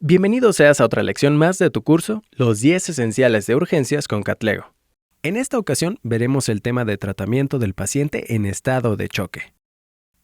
Bienvenido seas a otra lección más de tu curso, Los 10 Esenciales de Urgencias con Catlego. En esta ocasión veremos el tema de tratamiento del paciente en estado de choque.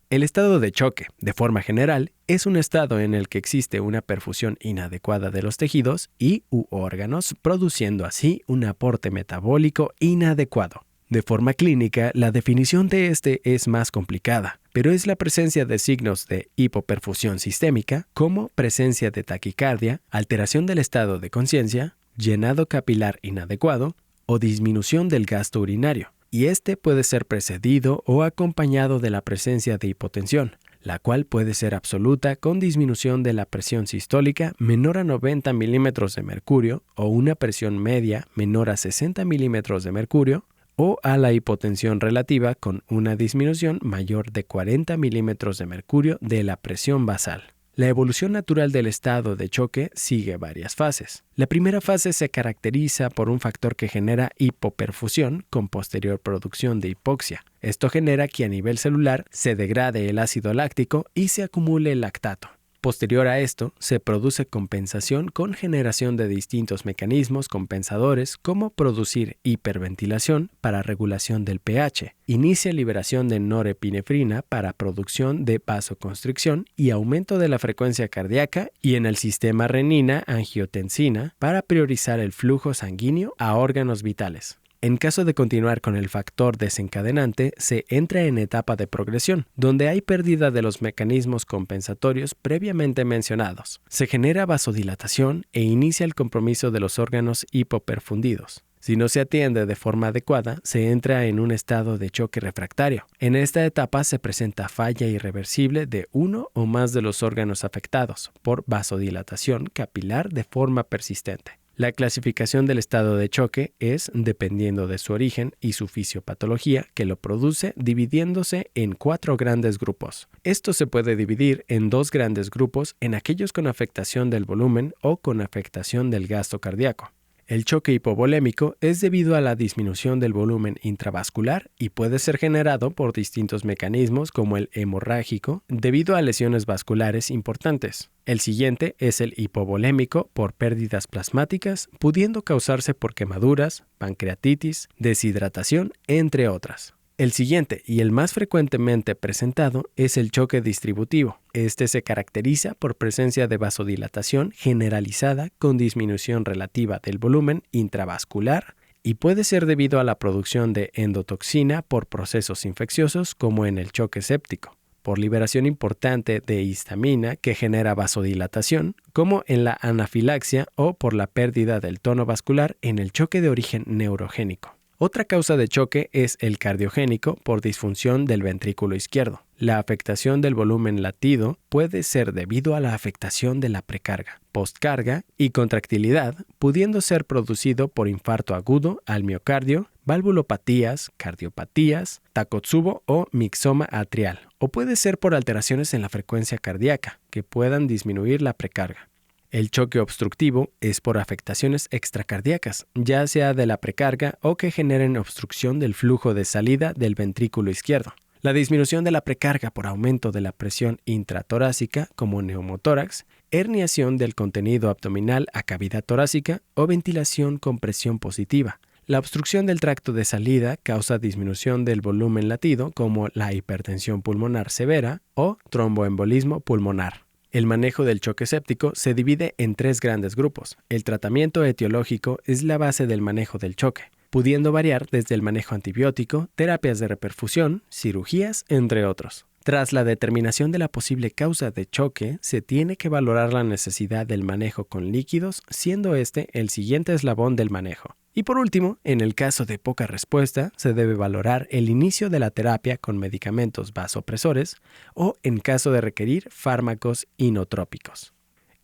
El estado de choque, de forma general, es un estado en el que existe una perfusión inadecuada de los tejidos y/u órganos, produciendo así un aporte metabólico inadecuado. De forma clínica, la definición de este es más complicada, pero es la presencia de signos de hipoperfusión sistémica, como presencia de taquicardia, alteración del estado de conciencia, llenado capilar inadecuado o disminución del gasto urinario, y este puede ser precedido o acompañado de la presencia de hipotensión, la cual puede ser absoluta con disminución de la presión sistólica menor a 90 milímetros de mercurio o una presión media menor a 60 milímetros de mercurio, o a la hipotensión relativa con una disminución mayor de 40 milímetros de mercurio de la presión basal. La evolución natural del estado de choque sigue varias fases. La primera fase se caracteriza por un factor que genera hipoperfusión con posterior producción de hipoxia. Esto genera que a nivel celular se degrade el ácido láctico y se acumule el lactato. Posterior a esto, se produce compensación con generación de distintos mecanismos compensadores como producir hiperventilación para regulación del pH, inicia liberación de norepinefrina para producción de vasoconstricción y aumento de la frecuencia cardíaca y en el sistema renina-angiotensina para priorizar el flujo sanguíneo a órganos vitales. En caso de continuar con el factor desencadenante, se entra en etapa de progresión, donde hay pérdida de los mecanismos compensatorios previamente mencionados. Se genera vasodilatación e inicia el compromiso de los órganos hipoperfundidos. Si no se atiende de forma adecuada, se entra en un estado de choque refractario. En esta etapa se presenta falla irreversible de uno o más de los órganos afectados por vasodilatación capilar de forma persistente. La clasificación del estado de choque es dependiendo de su origen y su fisiopatología que lo produce, dividiéndose en 4 grandes grupos. Esto se puede dividir en 2 grandes grupos en aquellos con afectación del volumen o con afectación del gasto cardíaco. El choque hipovolémico es debido a la disminución del volumen intravascular y puede ser generado por distintos mecanismos como el hemorrágico debido a lesiones vasculares importantes. El siguiente es el hipovolémico por pérdidas plasmáticas, pudiendo causarse por quemaduras, pancreatitis, deshidratación, entre otras. El siguiente y el más frecuentemente presentado es el choque distributivo. Este se caracteriza por presencia de vasodilatación generalizada con disminución relativa del volumen intravascular y puede ser debido a la producción de endotoxina por procesos infecciosos como en el choque séptico, por liberación importante de histamina que genera vasodilatación, como en la anafilaxia o por la pérdida del tono vascular en el choque de origen neurogénico. Otra causa de choque es el cardiogénico por disfunción del ventrículo izquierdo. La afectación del volumen latido puede ser debido a la afectación de la precarga, postcarga y contractilidad, pudiendo ser producido por infarto agudo al miocardio, valvulopatías, cardiopatías, Takotsubo o mixoma atrial, o puede ser por alteraciones en la frecuencia cardíaca que puedan disminuir la precarga. El choque obstructivo es por afectaciones extracardíacas, ya sea de la precarga o que generen obstrucción del flujo de salida del ventrículo izquierdo. La disminución de la precarga por aumento de la presión intratorácica, como neumotórax, herniación del contenido abdominal a cavidad torácica o ventilación con presión positiva. La obstrucción del tracto de salida causa disminución del volumen latido, como la hipertensión pulmonar severa o tromboembolismo pulmonar. El manejo del choque séptico se divide en 3 grandes grupos. El tratamiento etiológico es la base del manejo del choque, pudiendo variar desde el manejo antibiótico, terapias de reperfusión, cirugías, entre otros. Tras la determinación de la posible causa de choque, se tiene que valorar la necesidad del manejo con líquidos, siendo este el siguiente eslabón del manejo. Y por último, en el caso de poca respuesta, se debe valorar el inicio de la terapia con medicamentos vasopresores o en caso de requerir fármacos inotrópicos.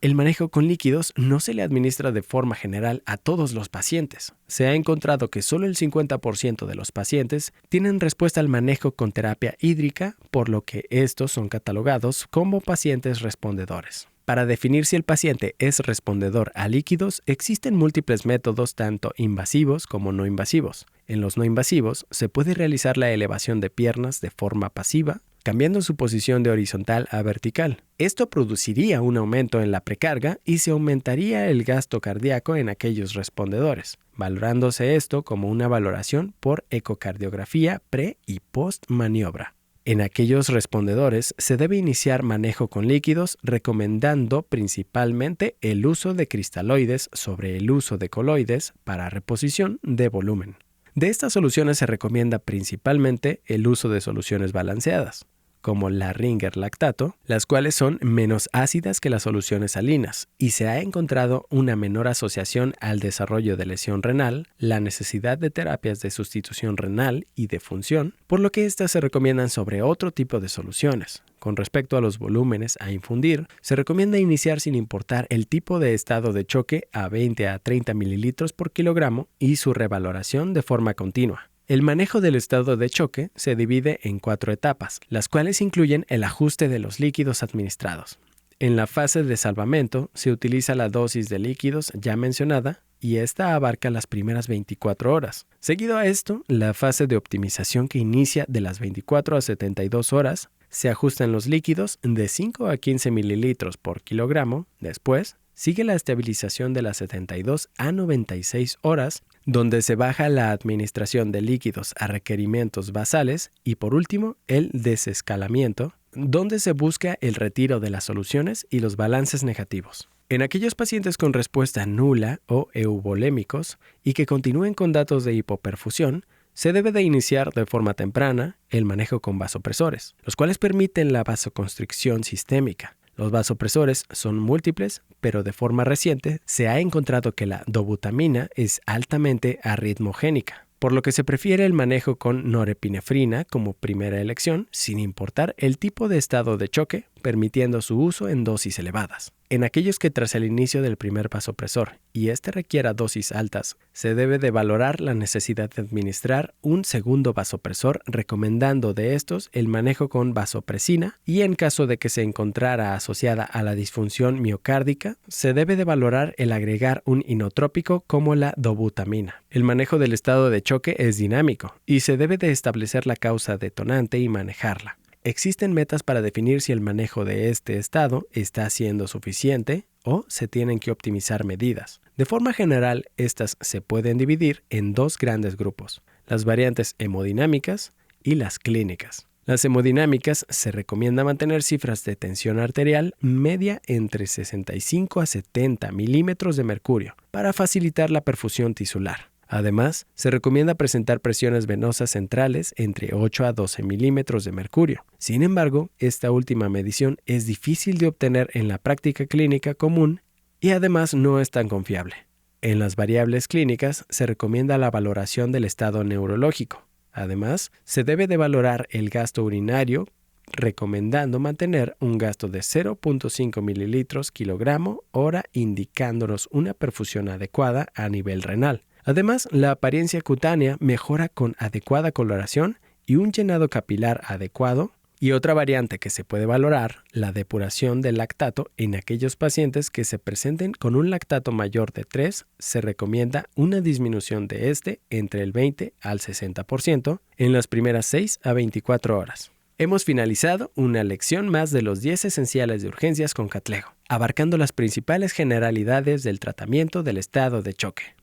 El manejo con líquidos no se le administra de forma general a todos los pacientes. Se ha encontrado que solo el 50% de los pacientes tienen respuesta al manejo con terapia hídrica, por lo que estos son catalogados como pacientes respondedores. Para definir si el paciente es respondedor a líquidos, existen múltiples métodos tanto invasivos como no invasivos. En los no invasivos se puede realizar la elevación de piernas de forma pasiva, cambiando su posición de horizontal a vertical. Esto produciría un aumento en la precarga y se aumentaría el gasto cardíaco en aquellos respondedores, valorándose esto como una valoración por ecocardiografía pre- y post-maniobra. En aquellos respondedores se debe iniciar manejo con líquidos, recomendando principalmente el uso de cristaloides sobre el uso de coloides para reposición de volumen. De estas soluciones se recomienda principalmente el uso de soluciones balanceadas, como la Ringer lactato, las cuales son menos ácidas que las soluciones salinas, y se ha encontrado una menor asociación al desarrollo de lesión renal, la necesidad de terapias de sustitución renal y de función, por lo que estas se recomiendan sobre otro tipo de soluciones. Con respecto a los volúmenes a infundir, se recomienda iniciar sin importar el tipo de estado de choque a 20 a 30 mililitros por kilogramo y su revaloración de forma continua. El manejo del estado de choque se divide en 4 etapas, las cuales incluyen el ajuste de los líquidos administrados. En la fase de salvamento se utiliza la dosis de líquidos ya mencionada y esta abarca las primeras 24 horas. Seguido a esto, la fase de optimización que inicia de las 24 a 72 horas, se ajustan los líquidos de 5 a 15 mililitros por kilogramo. Después, sigue la estabilización de las 72 a 96 horas, donde se baja la administración de líquidos a requerimientos basales y por último el desescalamiento, donde se busca el retiro de las soluciones y los balances negativos. En aquellos pacientes con respuesta nula o euvolémicos y que continúen con datos de hipoperfusión, se debe de iniciar de forma temprana el manejo con vasopresores, los cuales permiten la vasoconstricción sistémica. Los vasopresores son múltiples, pero de forma reciente se ha encontrado que la dobutamina es altamente arritmogénica, por lo que se prefiere el manejo con norepinefrina como primera elección, sin importar el tipo de estado de choque, permitiendo su uso en dosis elevadas. En aquellos que tras el inicio del primer vasopresor y este requiera dosis altas, se debe de valorar la necesidad de administrar un segundo vasopresor, recomendando de estos el manejo con vasopresina y en caso de que se encontrara asociada a la disfunción miocárdica, se debe de valorar el agregar un inotrópico como la dobutamina. El manejo del estado de choque es dinámico y se debe de establecer la causa detonante y manejarla. Existen metas para definir si el manejo de este estado está siendo suficiente o se tienen que optimizar medidas. De forma general, estas se pueden dividir en 2 grandes grupos, las variantes hemodinámicas y las clínicas. Las hemodinámicas se recomienda mantener cifras de tensión arterial media entre 65 a 70 milímetros de mercurio para facilitar la perfusión tisular. Además, se recomienda presentar presiones venosas centrales entre 8 a 12 milímetros de mercurio. Sin embargo, esta última medición es difícil de obtener en la práctica clínica común y además no es tan confiable. En las variables clínicas se recomienda la valoración del estado neurológico. Además, se debe de valorar el gasto urinario, recomendando mantener un gasto de 0.5 mililitros kilogramo hora, indicándonos una perfusión adecuada a nivel renal. Además, la apariencia cutánea mejora con adecuada coloración y un llenado capilar adecuado. Y otra variante que se puede valorar, la depuración del lactato en aquellos pacientes que se presenten con un lactato mayor de 3, se recomienda una disminución de este entre el 20 al 60% en las primeras 6 a 24 horas. Hemos finalizado una lección más de los 10 esenciales de urgencias con Catlego, abarcando las principales generalidades del tratamiento del estado de choque.